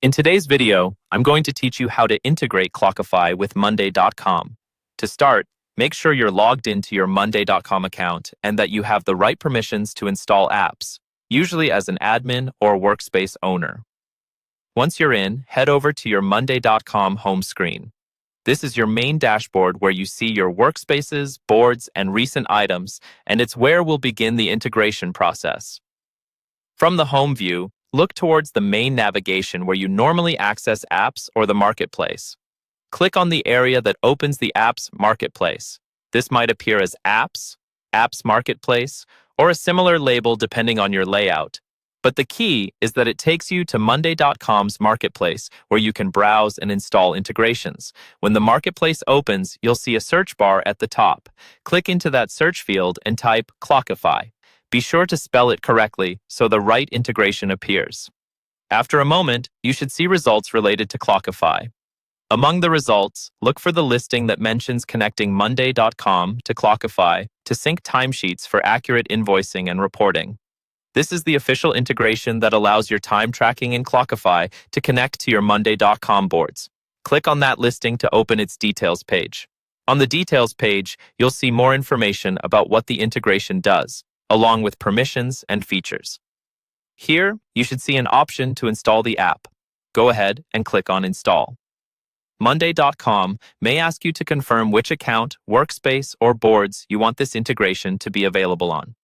In today's video, I'm going to teach you how to integrate Clockify with Monday.com. To start, make sure you're logged into your Monday.com account and that you have the right permissions to install apps, usually as an admin or workspace owner. Once you're in, head over to your Monday.com home screen. This is your main dashboard where you see your workspaces, boards, and recent items, and it's where we'll begin the integration process. From the home view, look towards the main navigation where you normally access apps or the marketplace. Click on the area that opens the Apps Marketplace. This might appear as Apps, Apps Marketplace, or a similar label depending on your layout. But the key is that it takes you to Monday.com's Marketplace, where you can browse and install integrations. When the Marketplace opens, you'll see a search bar at the top. Click into that search field and type Clockify. Be sure to spell it correctly so the right integration appears. After a moment, you should see results related to Clockify. Among the results, look for the listing that mentions connecting Monday.com to Clockify to sync timesheets for accurate invoicing and reporting. This is the official integration that allows your time tracking in Clockify to connect to your Monday.com boards. Click on that listing to open its details page. On the details page, you'll see more information about what the integration does, along with permissions and features. Here, you should see an option to install the app. Go ahead and click on Install. Monday.com may ask you to confirm which account, workspace, or boards you want this integration to be available on.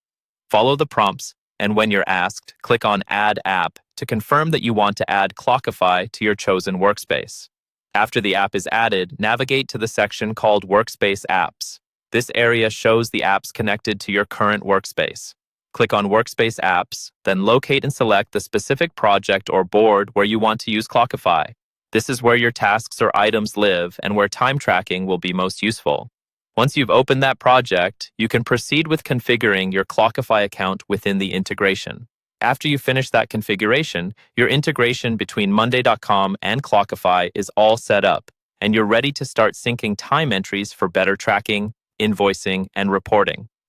Follow the prompts, and when you're asked, click on Add App to confirm that you want to add Clockify to your chosen workspace. After the app is added, navigate to the section called Workspace Apps. This area shows the apps connected to your current workspace. Click on Workspace Apps, then locate and select the specific project or board where you want to use Clockify. This is where your tasks or items live and where time tracking will be most useful. Once you've opened that project, you can proceed with configuring your Clockify account within the integration. After you finish that configuration, your integration between Monday.com and Clockify is all set up, and you're ready to start syncing time entries for better tracking, invoicing, and reporting.